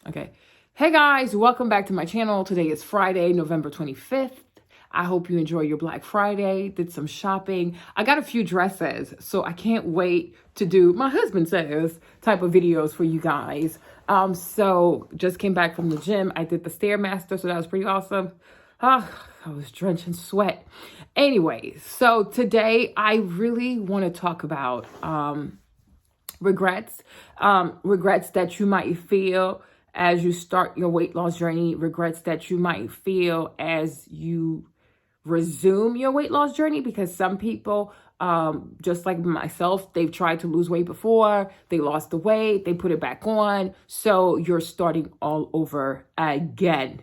Okay. Hey guys, welcome back to my channel. Today is Friday, November 25th. I hope you enjoy your Black Friday, did some shopping. I got a few dresses, so I can't wait to do my husband says type of videos for you guys. So just came back from the gym. I did the Stairmaster, so that was pretty awesome. I was drenched in sweat. Anyway, so today I really want to talk about regrets that you might feel as you start your weight loss journey, regrets that you might feel as you resume your weight loss journey, because some people, just like myself, they've tried to lose weight before, they lost the weight, they put it back on, so you're starting all over again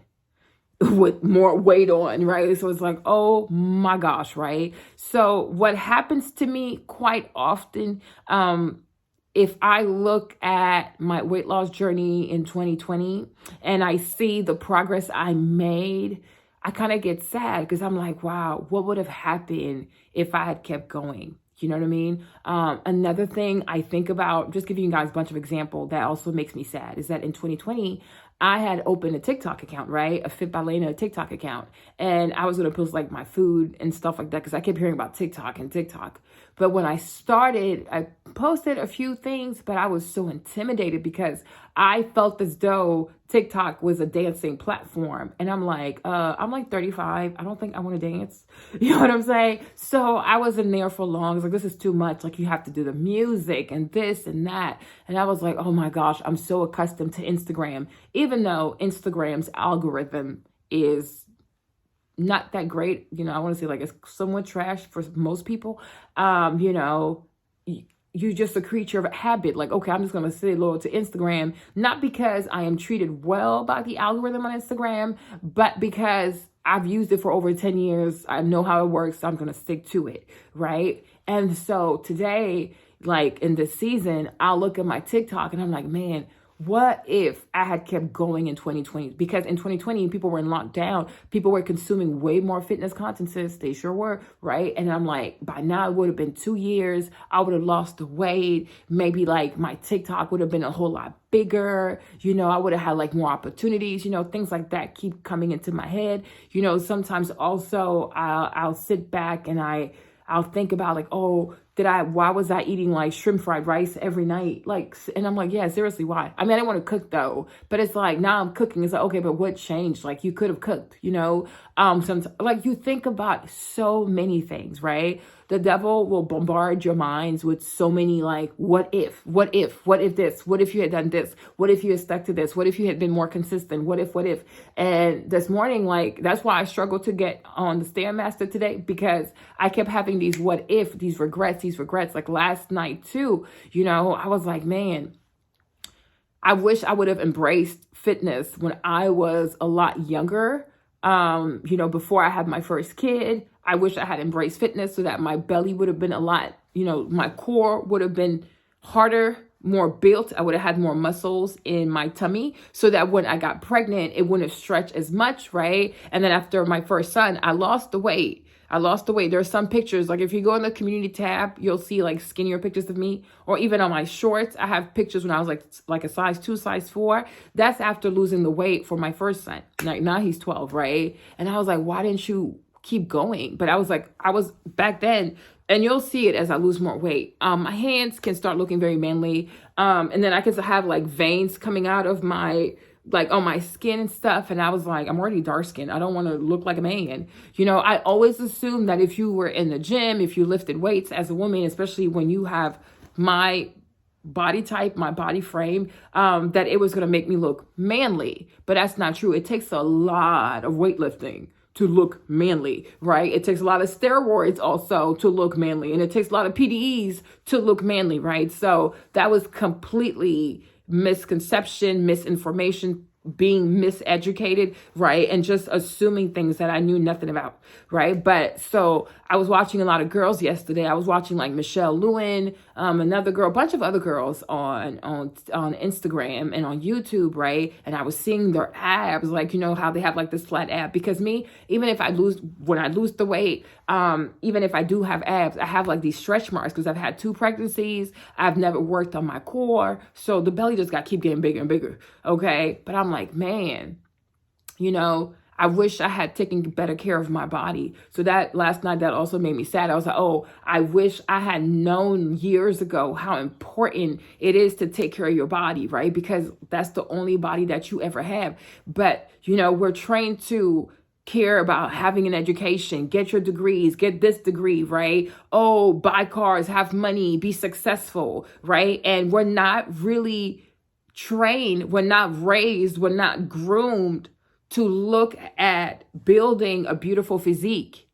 with more weight on, right? So it's like, oh my gosh, right? So what happens to me quite often, if I look at my weight loss journey in 2020 and I see the progress I made, I kind of get sad because I'm like, wow, what would have happened if I had kept going? You know what I mean? Another thing I think about, just giving you guys a bunch of examples that also makes me sad, is that in 2020, I had opened a TikTok account, right? A Fit by Lena TikTok account. And I was going to post like my food and stuff like that because I kept hearing about TikTok. But when I started, I posted a few things, but I was so intimidated because I felt as though TikTok was a dancing platform. And I'm like 35. I don't think I want to dance. You know what I'm saying? So I was in there for long. I was like, this is too much. Like, you have to do the music and this and that. And I was like, oh my gosh, I'm so accustomed to Instagram, even though Instagram's algorithm is not that great. You know, I want to say like it's somewhat trash for most people. You know, you're just a creature of habit. Like, okay, I'm just going to stay loyal to Instagram, not because I am treated well by the algorithm on Instagram, but because I've used it for over 10 years. I know how it works. So I'm going to stick to it. Right. And so today, like in this season, I'll look at my TikTok and I'm like, man, what if I had kept going in 2020? Because in 2020, people were in lockdown. People were consuming way more fitness content. They sure were, right? And I'm like, by now it would have been 2 years. I would have lost the weight. Maybe like my TikTok would have been a whole lot bigger. You know, I would have had like more opportunities. You know, things like that keep coming into my head. You know, sometimes also I'll sit back and I'll think about like, oh, why was I eating like shrimp fried rice every night? Like, and I'm like, yeah, seriously, why? I mean, I didn't want to cook though, but it's like, now I'm cooking. It's like, okay, but what changed? Like, you could have cooked, you know? Sometimes, like, you think about so many things, right? The devil will bombard your minds with so many like, what if this, what if you had done this? What if you had stuck to this? What if you had been more consistent? What if? And this morning, like, that's why I struggled to get on the Stairmaster today, because I kept having these what if, these regrets, like last night too, you know, I was like, man, I wish I would have embraced fitness when I was a lot younger. You know, before I had my first kid, I wish I had embraced fitness so that my belly would have been a lot, you know, my core would have been harder, more built. I would have had more muscles in my tummy so that when I got pregnant, it wouldn't stretch as much, right? And then after my first son, I lost the weight. There are some pictures, like if you go in the community tab, you'll see like skinnier pictures of me, or even on my shorts, I have pictures when I was like a size 2, size 4. That's after losing the weight for my first son. Like now he's 12, right? And I was like, why didn't you keep going? But I was back then, and you'll see it as I lose more weight. My hands can start looking very manly. And then I can have like veins coming out of my, like on my skin and stuff. And I was like, I'm already dark skinned. I don't want to look like a man. You know, I always assumed that if you were in the gym, if you lifted weights as a woman, especially when you have my body type, my body frame, that it was going to make me look manly. But that's not true. It takes a lot of weightlifting to look manly, right? It takes a lot of steroids also to look manly. And it takes a lot of PDEs to look manly, right? So that was completely misconception, misinformation being miseducated, right? And just assuming things that I knew nothing about, right? But so I was watching a lot of girls yesterday. I was watching like Michelle Lewin, another girl, a bunch of other girls on Instagram and on YouTube, right? And I was seeing their abs, like, you know, how they have like this flat ab. Because me, even if when I lose the weight, even if I do have abs, I have like these stretch marks because I've had 2 pregnancies. I've never worked on my core. So the belly just got to keep getting bigger and bigger. Okay. But I'm like, man, you know, I wish I had taken better care of my body. So that last night, that also made me sad. I was like, oh, I wish I had known years ago how important it is to take care of your body, right? Because that's the only body that you ever have. But, you know, we're trained to care about having an education, get your degrees, get this degree, right? Oh, buy cars, have money, be successful, right? And we're not really trained, we're not raised, we're not groomed to look at building a beautiful physique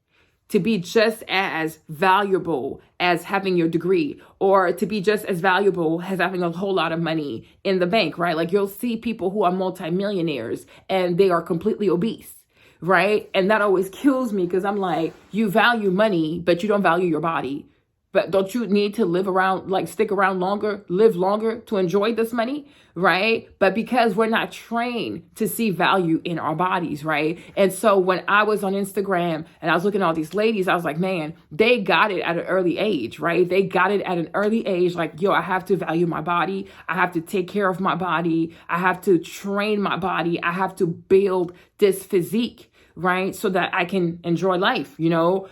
to be just as valuable as having your degree, or to be just as valuable as having a whole lot of money in the bank, right? Like you'll see people who are multimillionaires and they are completely obese, right? And that always kills me because I'm like, you value money, but you don't value your body. But don't you need to live around, like stick around longer, live longer to enjoy this money, right? But because we're not trained to see value in our bodies, right? And so when I was on Instagram and I was looking at all these ladies, I was like, man, they got it at an early age, right? They got it at an early age. Like, yo, I have to value my body. I have to take care of my body. I have to train my body. I have to build this physique, right? So that I can enjoy life, you know?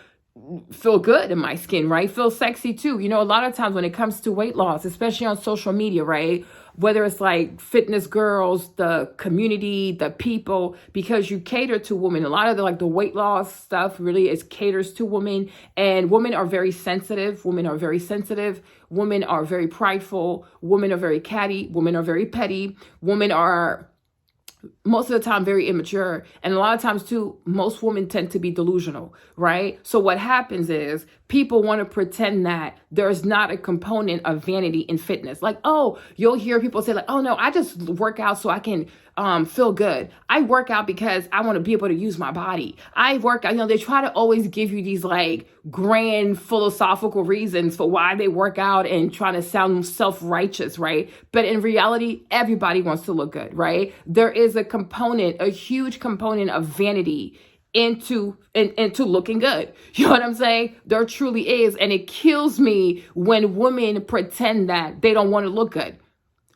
Feel good in my skin, right? Feel sexy too. You know, a lot of times when it comes to weight loss, especially on social media, right? Whether it's like fitness girls, the community, the people, because you cater to women. A lot of the weight loss stuff really is caters to women, and women are very sensitive. Women are very sensitive. Women are very prideful. Women are very catty. Women are very petty. Women are most of the time very immature. And a lot of times too, most women tend to be delusional, right? So what happens is people want to pretend that there's not a component of vanity in fitness. Like, oh, you'll hear people say like, oh no, I just work out so I can feel good. I work out because I want to be able to use my body. I work out, you know, they try to always give you these like grand philosophical reasons for why they work out and trying to sound self-righteous, right? But in reality, everybody wants to look good, right? There is a component, a huge component of vanity into looking good. You know what I'm saying? There truly is. And it kills me when women pretend that they don't want to look good.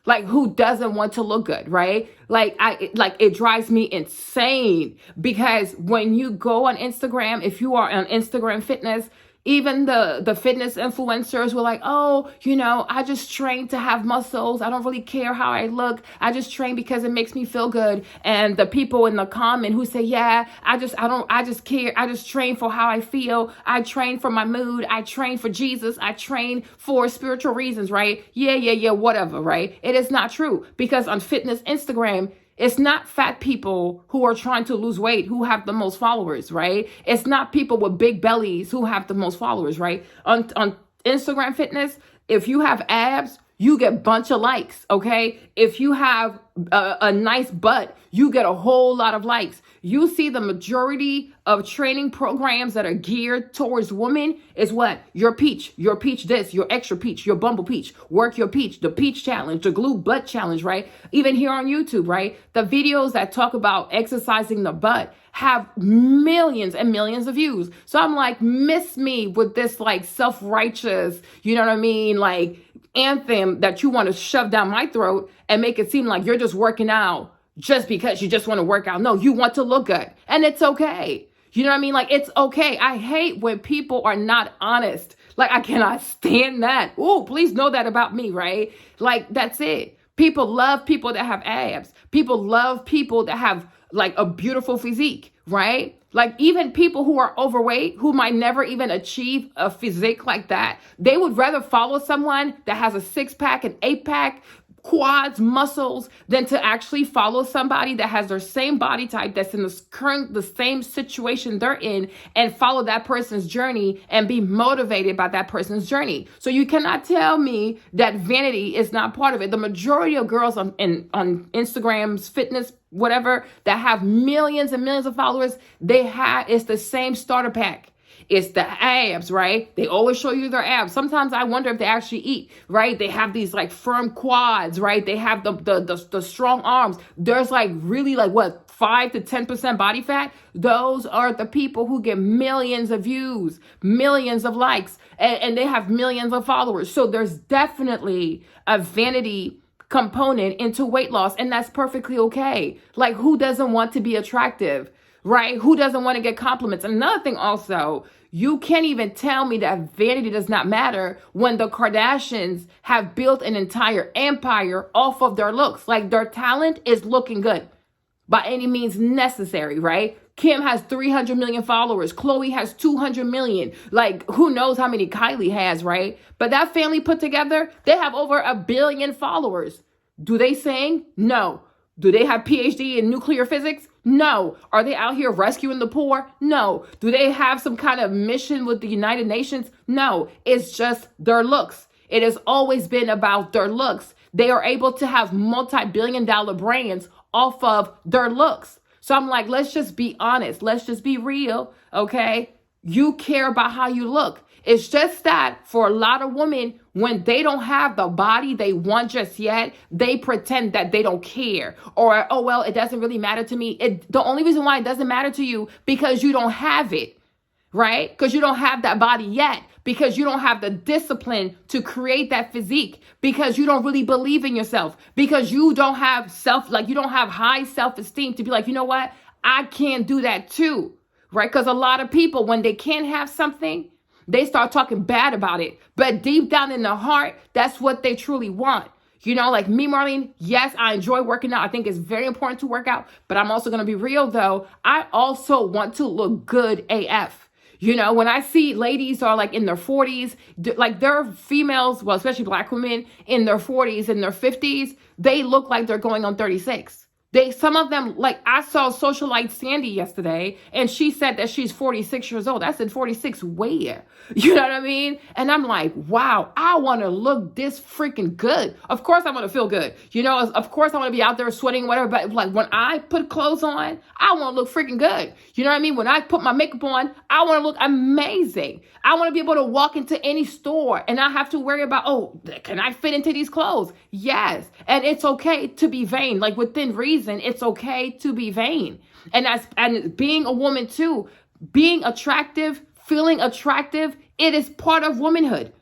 Like, who doesn't want to look good, right? It drives me insane because when you go on Instagram, if you are on Instagram fitness, even the fitness influencers were like, oh, you know, I just train to have muscles. I don't really care how I look. I just train because it makes me feel good. And the people in the comment who say, yeah, I just care. I just train for how I feel. I train for my mood. I train for Jesus. I train for spiritual reasons, right? Yeah, whatever, right? It is not true because on fitness Instagram, it's not fat people who are trying to lose weight who have the most followers, right? It's not people with big bellies who have the most followers, right? On Instagram fitness, if you have abs, you get a bunch of likes, okay? If you have a nice butt, you get a whole lot of likes. You see the majority of training programs that are geared towards women is what? Your peach this, your extra peach, your bumble peach, work your peach, the peach challenge, the glue butt challenge, right? Even here on YouTube, right? The videos that talk about exercising the butt have millions and millions of views. So I'm like, miss me with this like self-righteous, you know what I mean? Like anthem that you want to shove down my throat and make it seem like you're just working out just because you just want to work out. No, you want to look good. And it's okay. You know what I mean? Like, it's okay. I hate when people are not honest. Like, I cannot stand that. Oh, please know that about me, right? Like, that's it. People love people that have abs. People love people that have like a beautiful physique, right? Like even people who are overweight, who might never even achieve a physique like that, they would rather follow someone that has a 6-pack, an 8-pack, quads, muscles, than to actually follow somebody that has their same body type, that's in the same situation they're in, and follow that person's journey and be motivated by that person's journey. So you cannot tell me that vanity is not part of it. The majority of girls on Instagram's fitness, whatever, that have millions and millions of followers, it's the same starter pack. It's the abs, right? They always show you their abs. Sometimes I wonder if they actually eat, right? They have these like firm quads, right? They have the strong arms. There's like really like what, 5 to 10% body fat. Those are the people who get millions of views, millions of likes, and they have millions of followers. So there's definitely a vanity component into weight loss, and that's perfectly okay. Like, who doesn't want to be attractive, right? Who doesn't want to get compliments? Another thing also, you can't even tell me that vanity does not matter when the Kardashians have built an entire empire off of their looks. Like, their talent is looking good by any means necessary, right? Kim has 300 million followers. Khloe has 200 million. Like, who knows how many Kylie has, right? But that family put together, they have over 1 billion followers. Do they sing? No. Do they have PhD in nuclear physics? No. Are they out here rescuing the poor? No. Do they have some kind of mission with the United Nations? No. It's just their looks. It has always been about their looks. They are able to have multi-billion-dollar brands off of their looks. So I'm like, let's just be honest. Let's just be real, okay? You care about how you look. It's just that for a lot of women, when they don't have the body they want just yet, they pretend that they don't care. Or, oh, well, it doesn't really matter to me. The only reason why it doesn't matter to you, because you don't have it, right? Because you don't have that body yet. Because you don't have the discipline to create that physique. Because you don't really believe in yourself. Because you don't have you don't have high self-esteem to be like, you know what? I can't do that too, right? Because a lot of people, when they can't have something, they start talking bad about it. But deep down in their heart, that's what they truly want. You know, like me, Marlene, yes, I enjoy working out. I think it's very important to work out. But I'm also going to be real, though. I also want to look good AF. You know, when I see ladies are like in their 40s, like they're females, well, especially Black women in their 40s and their 50s, they look like they're going on 36. Some of them, like I saw Socialite Sandy yesterday, and she said that she's 46 years old. I said, 46 where? You know what I mean? And I'm like, wow, I want to look this freaking good. Of course I want to feel good. You know, of course I want to be out there sweating, whatever. But like when I put clothes on, I want to look freaking good. You know what I mean? When I put my makeup on, I want to look amazing. I want to be able to walk into any store and not have to worry about, oh, can I fit into these clothes? Yes. And it's okay to be vain. Like within reason, it's okay to be vain. And being a woman too, being attractive, feeling attractive, it is part of womanhood.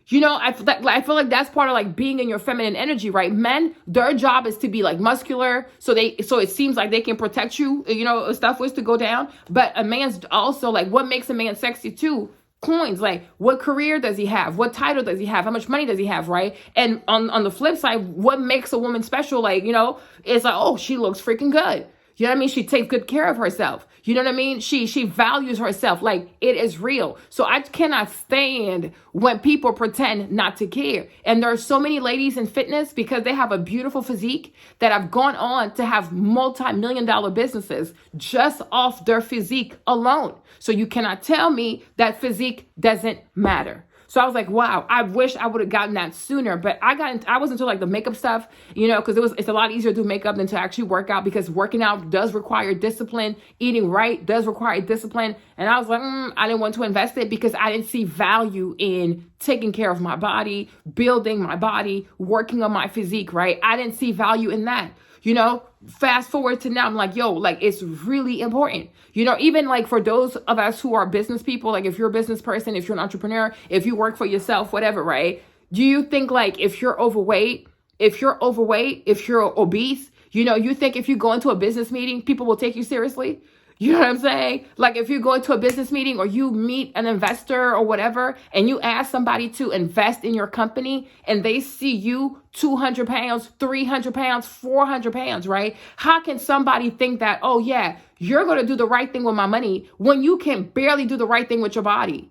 You know, I feel like that's part of like being in your feminine energy, right? Men, their job is to be like muscular, so it seems like they can protect you, you know, if stuff was to go down. But a man's also like, what makes a man sexy too? Coins, like what career does he have? What title does he have? How much money does he have, right? And on the flip side, what makes a woman special? Like, you know, it's like, oh, she looks freaking good. You know what I mean? She takes good care of herself. You know what I mean? She values herself. Like, it is real. So I cannot stand when people pretend not to care. And there are so many ladies in fitness, because they have a beautiful physique, that have gone on to have multi-million-dollar businesses just off their physique alone. So you cannot tell me that physique doesn't matter. So I was like, wow, I wish I would have gotten that sooner. But I was into like the makeup stuff, you know, because it's a lot easier to do makeup than to actually work out, because working out does require discipline. Eating right does require discipline. And I was like, I didn't want to invest it because I didn't see value in taking care of my body, building my body, working on my physique, right? I didn't see value in that. You know, fast forward to now, I'm like, yo, like it's really important. You know, even like for those of us who are business people, like if you're a business person, if you're an entrepreneur, if you work for yourself, whatever, right? Do you think like if you're overweight, if you're obese, you know, you think if you go into a business meeting, people will take you seriously? You know what I'm saying? Like if you go into a business meeting or you meet an investor or whatever, and you ask somebody to invest in your company and they see you 200 pounds, 300 pounds, 400 pounds, right? How can somebody think that, oh yeah, you're going to do the right thing with my money when you can barely do the right thing with your body?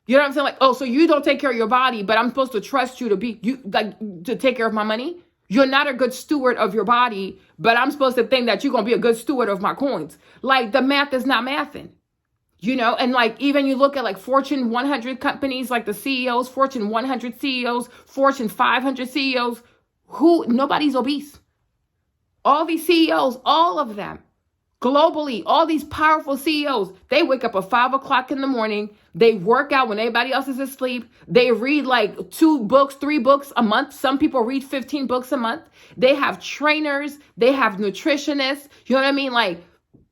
You know what I'm saying? Like, oh, so you don't take care of your body, but I'm supposed to trust you to take care of my money? You're not a good steward of your body, but I'm supposed to think that you're going to be a good steward of my coins. Like, the math is not mathing. And like, even you look at like Fortune 100 companies, like the CEOs, Fortune 100 CEOs, Fortune 500 CEOs, nobody's obese. All these CEOs, all of them, globally, all these powerful CEOs, they wake up at 5 o'clock in the morning. They work out when everybody else is asleep. They read like 2 books, 3 books a month. Some people read 15 books a month. They have trainers. They have nutritionists. You know what I mean? Like,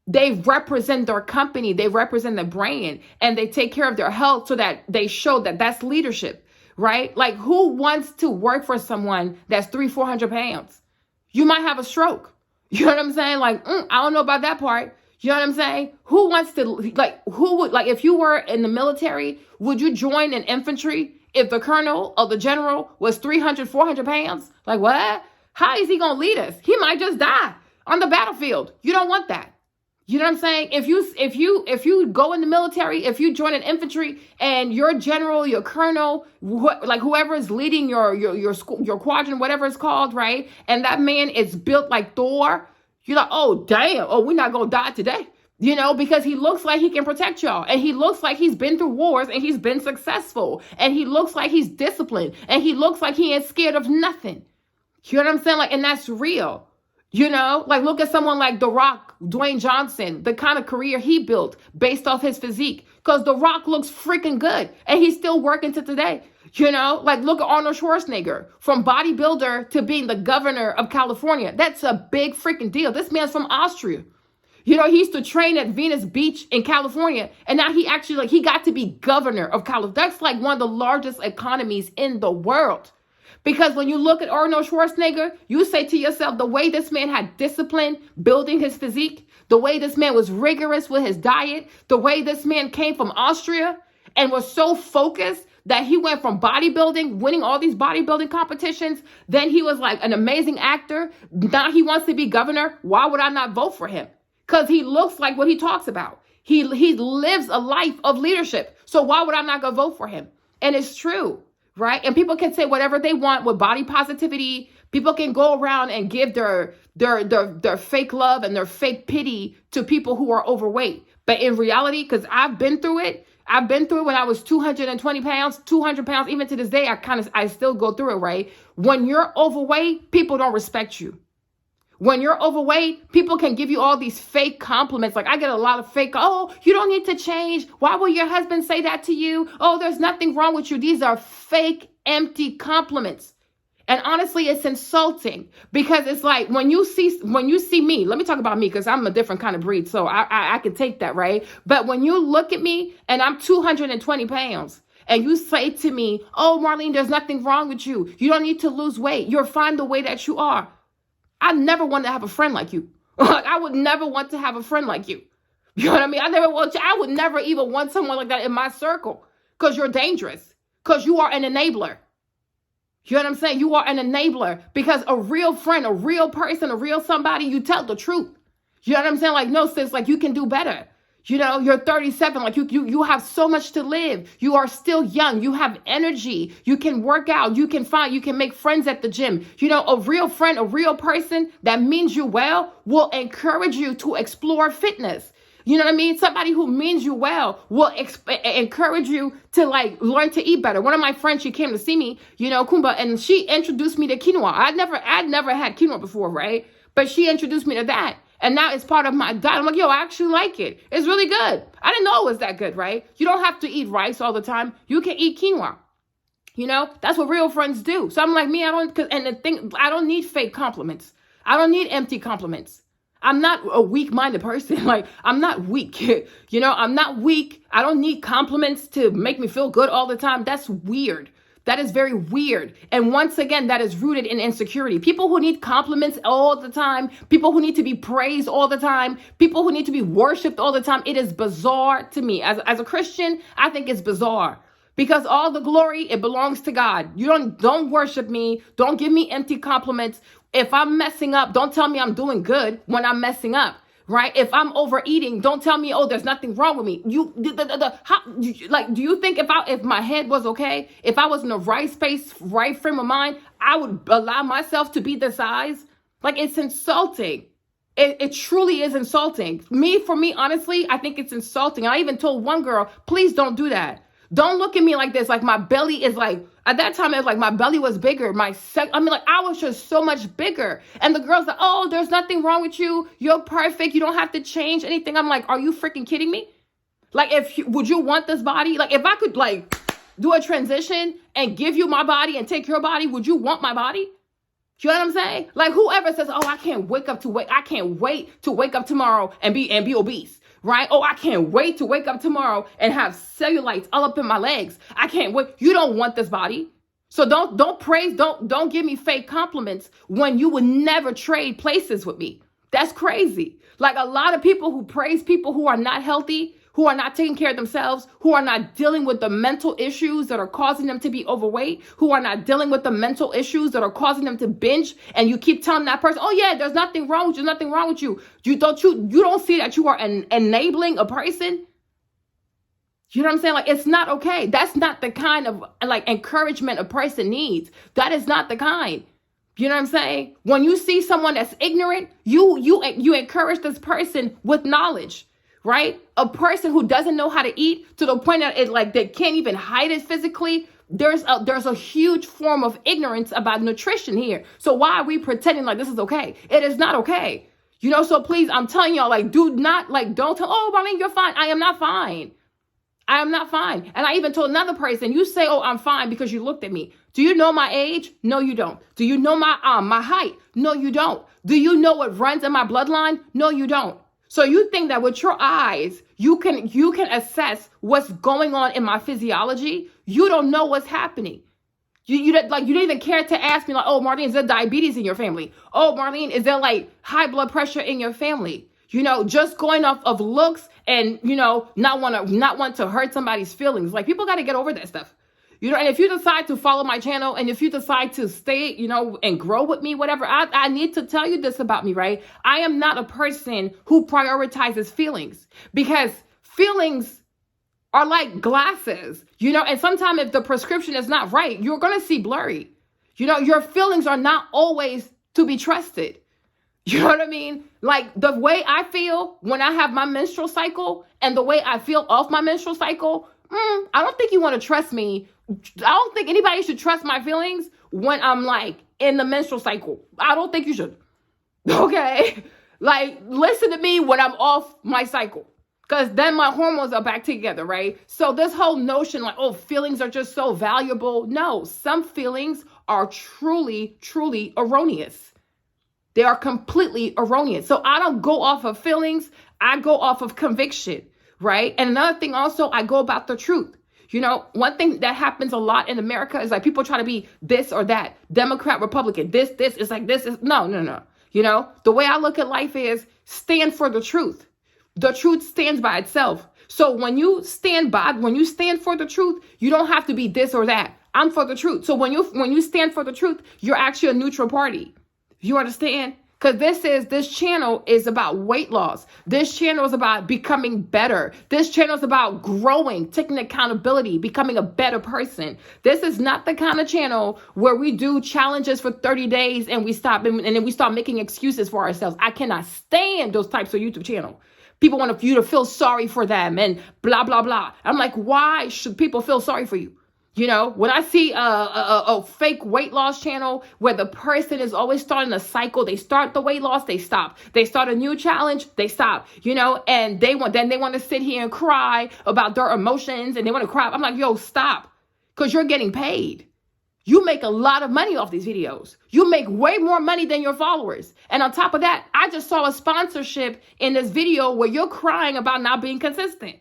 they represent their company. They represent the brand, and they take care of their health so that they show that that's leadership, right? Like, who wants to work for someone that's 300-400 pounds? You might have a stroke. You know what I'm saying? Like, I don't know about that part. You know what I'm saying? Who wants to, like, who would, like, if you were in the military, would you join an infantry if the colonel or the general was 300-400 pounds? Like, what? How is he going to lead us? He might just die on the battlefield. You don't want that. You know what I'm saying? If you go in the military, if you join an infantry and your general, your colonel, like whoever is leading your squadron, whatever it's called, right? And that man is built like Thor, you're like, oh, damn. Oh, we're not going to die today. Because he looks like he can protect y'all. And he looks like he's been through wars and he's been successful. And he looks like he's disciplined. And he looks like he ain't scared of nothing. You know what I'm saying? Like, and that's real. Like, look at someone like The Rock, Dwayne Johnson, the kind of career he built based off his physique. Because The Rock looks freaking good. And he's still working to today. Like, look at Arnold Schwarzenegger, from bodybuilder to being the governor of California. That's a big freaking deal. This man's from Austria. He used to train at Venice Beach in California. And now he actually, like, he got to be governor of California. That's like one of the largest economies in the world. Because when you look at Arnold Schwarzenegger, you say to yourself, the way this man had discipline building his physique, the way this man was rigorous with his diet, the way this man came from Austria and was so focused that he went from bodybuilding, winning all these bodybuilding competitions. Then he was like an amazing actor. Now he wants to be governor. Why would I not vote for him? Because he looks like what he talks about. He lives a life of leadership. So why would I not go vote for him? And it's true. Right? And people can say whatever they want with body positivity. People can go around and give their fake love and their fake pity to people who are overweight. But in reality, because I've been through it when I was 220 pounds, 200 pounds. Even to this day, I still go through it, right? When you're overweight, people don't respect you. When you're overweight, people can give you all these fake compliments. Like, I get a lot of fake, oh, you don't need to change. Why will your husband say that to you? Oh, there's nothing wrong with you. These are fake, empty compliments. And honestly, it's insulting, because it's like when you see me, let me talk about me, because I'm a different kind of breed. So I can take that, right? But when you look at me and I'm 220 pounds, and you say to me, oh, Marlene, there's nothing wrong with you. You don't need to lose weight. You're fine the way that you are. I never want to have a friend like you. I would never want to have a friend like you. You know what I mean? I would never even want someone like that in my circle, because you're dangerous, because you are an enabler. You know what I'm saying? You are an enabler, because a real friend, a real person, a real somebody, you tell the truth. You know what I'm saying? Like, no, sis, like, you can do better. You're 37, like you have so much to live. You are still young. You have energy. You can work out. You can make friends at the gym. A real friend, a real person that means you well will encourage you to explore fitness. You know what I mean? Somebody who means you well will encourage you to, like, learn to eat better. One of my friends, she came to see me, Kumba, and she introduced me to quinoa. I'd never had quinoa before, right? But she introduced me to that. And now it's part of my diet. I'm like, yo, I actually like it. It's really good. I didn't know it was that good, right? You don't have to eat rice all the time. You can eat quinoa. That's what real friends do. So I'm like, I don't need fake compliments. I don't need empty compliments. I'm not a weak-minded person. Like, I'm not weak. I'm not weak. I don't need compliments to make me feel good all the time. That's weird. That is very weird. And once again, that is rooted in insecurity. People who need compliments all the time, people who need to be praised all the time, people who need to be worshiped all the time. It is bizarre to me. As a Christian, I think it's bizarre, because all the glory, it belongs to God. You don't worship me. Don't give me empty compliments. If I'm messing up, don't tell me I'm doing good when I'm messing up. right? If I'm overeating, don't tell me, oh, there's nothing wrong with me. Do you think if my head was okay, if I was in the right space, right frame of mind, I would allow myself to be this size? Like, it's insulting. It truly is insulting. For me, honestly, I think it's insulting. I even told one girl, please don't do that. Don't look at me like this. Like, my belly is like, at that time, it was like my belly was bigger. I was just so much bigger. And the girl's like, oh, there's nothing wrong with you. You're perfect. You don't have to change anything. I'm like, are you freaking kidding me? Like, would you want this body? Like, if I could like do a transition and give you my body and take your body, would you want my body? You know what I'm saying? Like, whoever says, oh, I can't wait to wake up tomorrow and be obese. Right? Oh, I can't wait to wake up tomorrow and have cellulites all up in my legs. I can't wait. You don't want this body. So don't give me fake compliments when you would never trade places with me. That's crazy. Like, a lot of people who praise people who are not healthy, who are not taking care of themselves, who are not dealing with the mental issues that are causing them to be overweight, who are not dealing with the mental issues that are causing them to binge, and you keep telling that person, oh yeah, there's nothing wrong with you, nothing wrong with you. You don't see that you are enabling a person? You know what I'm saying? Like, it's not okay. That's not the kind of like encouragement a person needs. That is not the kind. You know what I'm saying? When you see someone that's ignorant, you encourage this person with knowledge. Right? A person who doesn't know how to eat to the point that they can't even hide it physically. There's a huge form of ignorance about nutrition here. So why are we pretending like this is okay? It is not okay. You know, so please, I'm telling y'all, like, don't tell, oh, Marlene, you're fine. I am not fine. I am not fine. And I even told another person, you say, oh, I'm fine because you looked at me. Do you know my age? No, you don't. Do you know my height? No, you don't. Do you know what runs in my bloodline? No, you don't. So you think that with your eyes, you can assess what's going on in my physiology? You don't know what's happening. You don't even care to ask me, like, oh, Marlene, is there diabetes in your family? Oh, Marlene, is there like high blood pressure in your family? You know, just going off of looks and, you know, not want to hurt somebody's feelings. Like, people got to get over that stuff. You know, and if you decide to follow my channel and if you decide to stay, you know, and grow with me, whatever, I need to tell you this about me, right? I am not a person who prioritizes feelings, because feelings are like glasses, you know, and sometimes if the prescription is not right, you're going to see blurry. You know, your feelings are not always to be trusted. You know what I mean? Like, the way I feel when I have my menstrual cycle and the way I feel off my menstrual cycle, I don't think you want to trust me. I don't think anybody should trust my feelings when I'm like in the menstrual cycle. I don't think you should. Okay? Like, listen to me when I'm off my cycle, because then my hormones are back together, right? So this whole notion like, oh, feelings are just so valuable. No, some feelings are truly, truly erroneous. They are completely erroneous. So I don't go off of feelings. I go off of conviction, right? And another thing also, I go about the truth. You know, one thing that happens a lot in America is like people try to be this or that, Democrat, Republican, this is like, this is, no. You know, the way I look at life is stand for the truth. The truth stands by itself. So when you stand for the truth, you don't have to be this or that. I'm for the truth. So when you stand for the truth, you're actually a neutral party. You understand? Because this channel is about weight loss. This channel is about becoming better. This channel is about growing, taking accountability, becoming a better person. This is not the kind of channel where we do challenges for 30 days and we stop and then we start making excuses for ourselves. I cannot stand those types of YouTube channel. People want you to feel sorry for them and blah, blah, blah. I'm like, why should people feel sorry for you? You know, when I see a fake weight loss channel where the person is always starting a cycle, they start the weight loss, they stop. They start a new challenge, they stop, you know, and they want to sit here and cry about their emotions and they want to cry. I'm like, yo, stop, because you're getting paid. You make a lot of money off these videos. You make way more money than your followers. And on top of that, I just saw a sponsorship in this video where you're crying about not being consistent.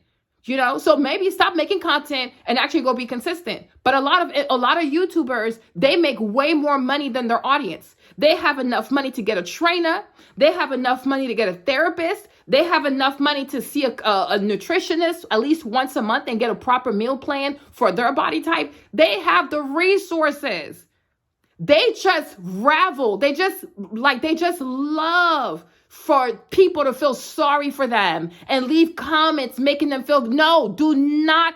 You know, so maybe stop making content and actually go be consistent. But a lot of YouTubers, they make way more money than their audience. They have enough money to get a trainer. They have enough money to get a therapist. They have enough money to see a nutritionist at least once a month and get a proper meal plan for their body type. They have the resources. They just ravel. They just love for people to feel sorry for them and leave comments making them feel, no, do not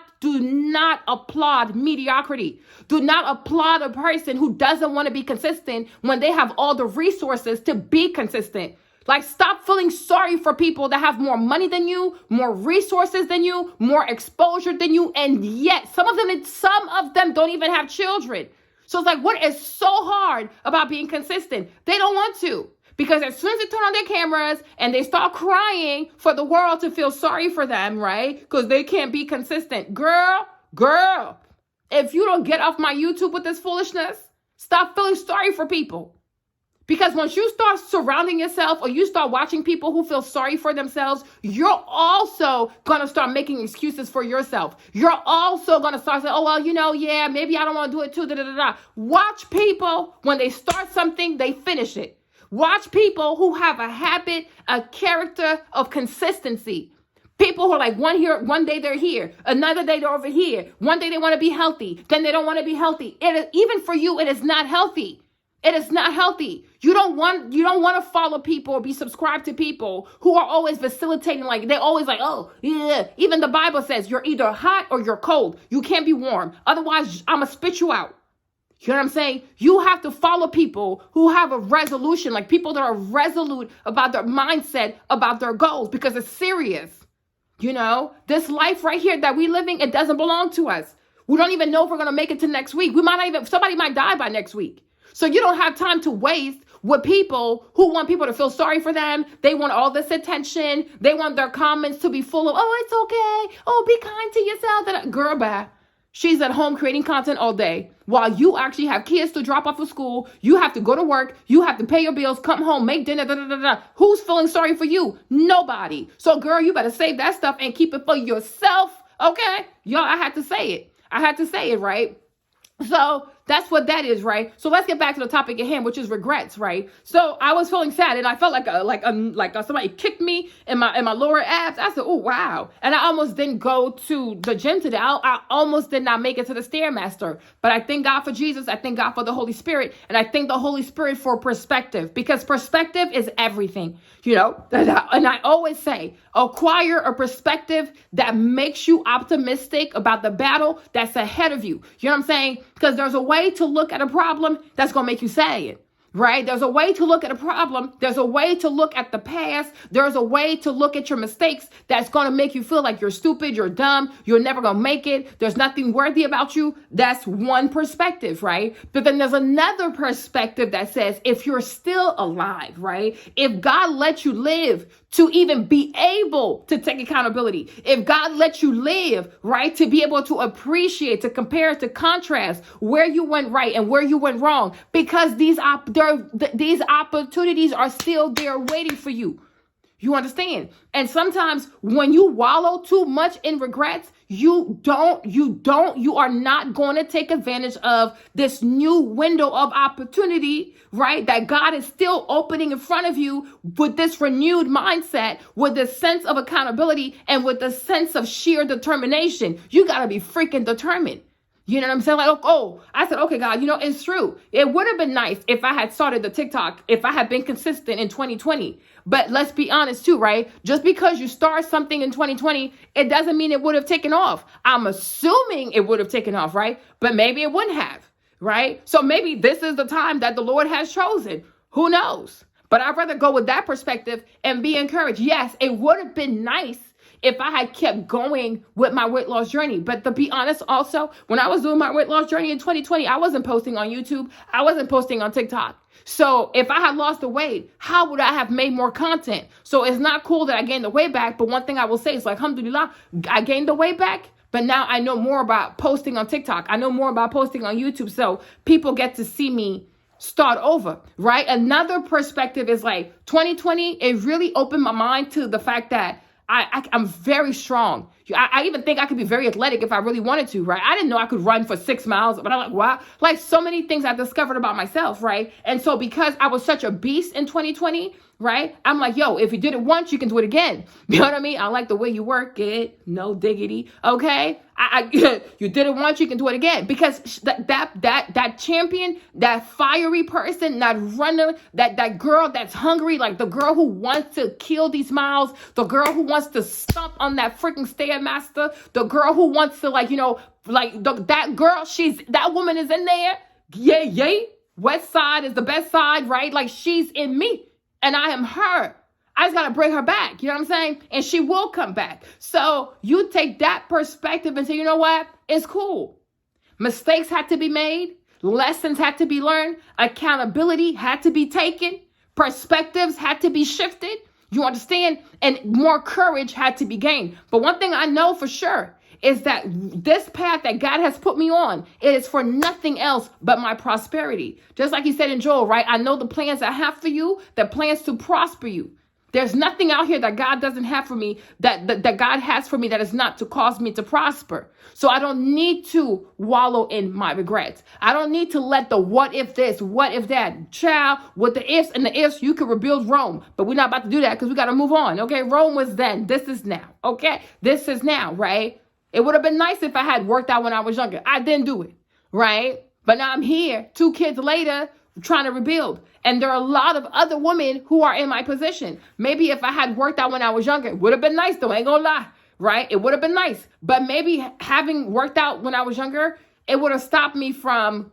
applaud mediocrity. Do not applaud a person who doesn't want to be consistent when they have all the resources to be consistent. Like, stop feeling sorry for people that have more money than you, more resources than you, more exposure than you, and yet some of them don't even have children. So it's like, what is so hard about being consistent? They don't want to. Because as soon as they turn on their cameras and they start crying for the world to feel sorry for them, right? Because they can't be consistent. Girl, if you don't get off my YouTube with this foolishness, stop feeling sorry for people. Because once you start surrounding yourself or you start watching people who feel sorry for themselves, you're also going to start making excuses for yourself. You're also going to start saying, oh, well, yeah, maybe I don't want to do it too. Watch people, when they start something, they finish it. Watch people who have a habit, a character of consistency. People who are like, one day they're here, another day they're over here. One day they want to be healthy, then they don't want to be healthy. Even for you, it is not healthy. It is not healthy. You don't want to follow people or be subscribed to people who are always facilitating, like they're always like, oh, yeah. Even the Bible says you're either hot or you're cold. You can't be warm. Otherwise, I'm going to spit you out. You know what I'm saying? You have to follow people who have a resolution, like people that are resolute about their mindset, about their goals, because it's serious. This life right here that we living, it doesn't belong to us. We don't even know if we're going to make it to next week. Somebody might die by next week. So you don't have time to waste with people who want people to feel sorry for them. They want all this attention. They want their comments to be full of, oh, it's okay. Oh, be kind to yourself. Girl, bye. She's at home creating content all day while you actually have kids to drop off of school. You have to go to work. You have to pay your bills, come home, make dinner. Who's feeling sorry for you? Nobody. So, girl, you better save that stuff and keep it for yourself. Okay? Y'all, I had to say it, right? So that's what that is, right? So let's get back to the topic at hand, which is regrets, right? So I was feeling sad, and I felt like somebody kicked me in my lower abs. I said, oh wow! And I almost didn't go to the gym today. I almost did not make it to the Stairmaster. But I thank God for Jesus. I thank God for the Holy Spirit, and I thank the Holy Spirit for perspective, because perspective is everything. And I always say, acquire a perspective that makes you optimistic about the battle that's ahead of you. You know what I'm saying? Because there's a way to look at a problem that's going to make you sad, right? There's a way to look at a problem. There's a way to look at the past. There's a way to look at your mistakes that's going to make you feel like you're stupid, you're dumb, you're never going to make it. There's nothing worthy about you. That's one perspective, right? But then there's another perspective that says, if you're still alive, right? If God lets you live to even be able to take accountability, if God lets you live, right, to be able to appreciate, to compare, to contrast where you went right and where you went wrong, because these opportunities are still there waiting for you. You understand? And sometimes when you wallow too much in regrets, you are not going to take advantage of this new window of opportunity, right? That God is still opening in front of you with this renewed mindset, with this sense of accountability, and with the sense of sheer determination. You got to be freaking determined. You know what I'm saying? Like, I said, okay, God, it's true. It would have been nice if I had started the TikTok, if I had been consistent in 2020. But let's be honest too, right? Just because you start something in 2020, it doesn't mean it would have taken off. I'm assuming it would have taken off, right? But maybe it wouldn't have, right? So maybe this is the time that the Lord has chosen. Who knows? But I'd rather go with that perspective and be encouraged. Yes, it would have been nice if I had kept going with my weight loss journey. But to be honest, also, when I was doing my weight loss journey in 2020, I wasn't posting on YouTube. I wasn't posting on TikTok. So if I had lost the weight, how would I have made more content? So it's not cool that I gained the weight back. But one thing I will say is, like, alhamdulillah, I gained the weight back. But now I know more about posting on TikTok. I know more about posting on YouTube. So people get to see me start over, right? Another perspective is like 2020, it really opened my mind to the fact that I'm very strong. I even think I could be very athletic if I really wanted to, right? I didn't know I could run for 6 miles, but I'm like, wow. Like, so many things I discovered about myself, right? And so because I was such a beast in 2020, right? I'm like, yo, if you did it once, you can do it again. You know what I mean? I like the way you work it. No diggity. Okay. You did it once, you can do it again, because that champion, that fiery person, that runner, that girl that's hungry, like the girl who wants to kill these miles, the girl who wants to stomp on that freaking Stairmaster, the girl who wants to, like, that girl, that woman is in there. Yay. West side is the best side, right? Like, she's in me. And I am her. I just got to bring her back. You know what I'm saying? And she will come back. So you take that perspective and say, you know what? It's cool. Mistakes had to be made. Lessons had to be learned. Accountability had to be taken. Perspectives had to be shifted. You understand? And more courage had to be gained. But one thing I know for sure is that this path that God has put me on, it is for nothing else but my prosperity. Just like he said in Joel, right? I know the plans I have for you, the plans to prosper you. There's nothing out here that God doesn't have for me, that God has for me, that is not to cause me to prosper. So I don't need to wallow in my regrets. I don't need to let the what if this, what if that. Child, with the ifs and the ifs, you could rebuild Rome. But we're not about to do that, because we got to move on. Okay, Rome was then. This is now. Okay, this is now, right? It would have been nice if I had worked out when I was younger. I didn't do it, right? But now I'm here, 2 kids later, trying to rebuild. And there are a lot of other women who are in my position. Maybe if I had worked out when I was younger, it would have been nice, though. I ain't gonna lie, right? It would have been nice. But maybe having worked out when I was younger, it would have stopped me from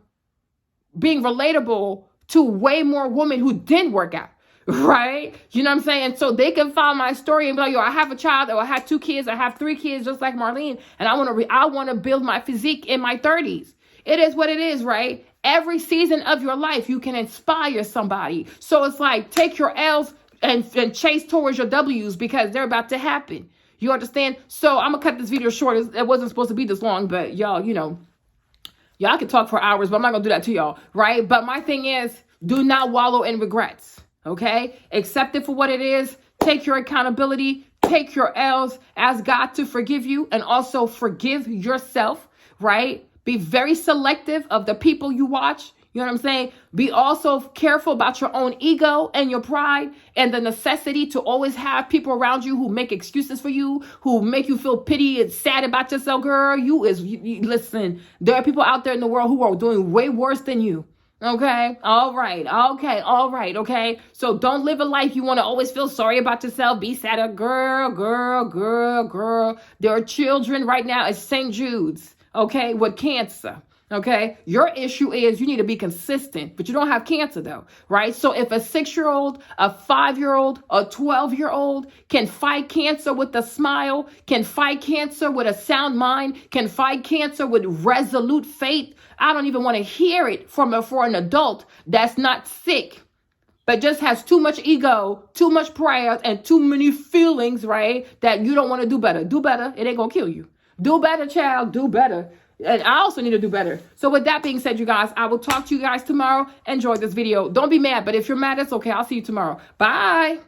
being relatable to way more women who didn't work out. Right? You know what I'm saying? So they can follow my story and be like, yo, I have a child, or I have 2 kids, I have 3 kids, just like Marlene, and I want to build my physique in my 30s. It is what it is, right? Every season of your life, you can inspire somebody. So it's like, take your L's and chase towards your W's, because they're about to happen. You understand? So I'm gonna cut this video short. It wasn't supposed to be this long, but y'all, y'all can talk for hours, but I'm not gonna do that to y'all, right? But my thing is, do not wallow in regrets. Okay? Accept it for what it is. Take your accountability. Take your L's. Ask God to forgive you, and also forgive yourself, right? Be very selective of the people you watch. You know what I'm saying? Be also careful about your own ego and your pride, and the necessity to always have people around you who make excuses for you, who make you feel pity and sad about yourself. Girl, listen, there are people out there in the world who are doing way worse than you. Okay. All right. Okay. All right. Okay. So don't live a life you want to always feel sorry about yourself. Be sad. Girl. There are children right now at St. Jude's, okay, with cancer. Okay. Your issue is you need to be consistent, but you don't have cancer though. Right. So if a 6-year-old, a 5-year-old, a 12-year-old can fight cancer with a smile, can fight cancer with a sound mind, can fight cancer with resolute faith, I don't even want to hear it for an adult that's not sick, but just has too much ego, too much prayers, and too many feelings, right? That you don't want to do better. Do better. It ain't going to kill you. Do better, child. Do better. And I also need to do better. So with that being said, you guys, I will talk to you guys tomorrow. Enjoy this video. Don't be mad, but if you're mad, it's okay. I'll see you tomorrow. Bye.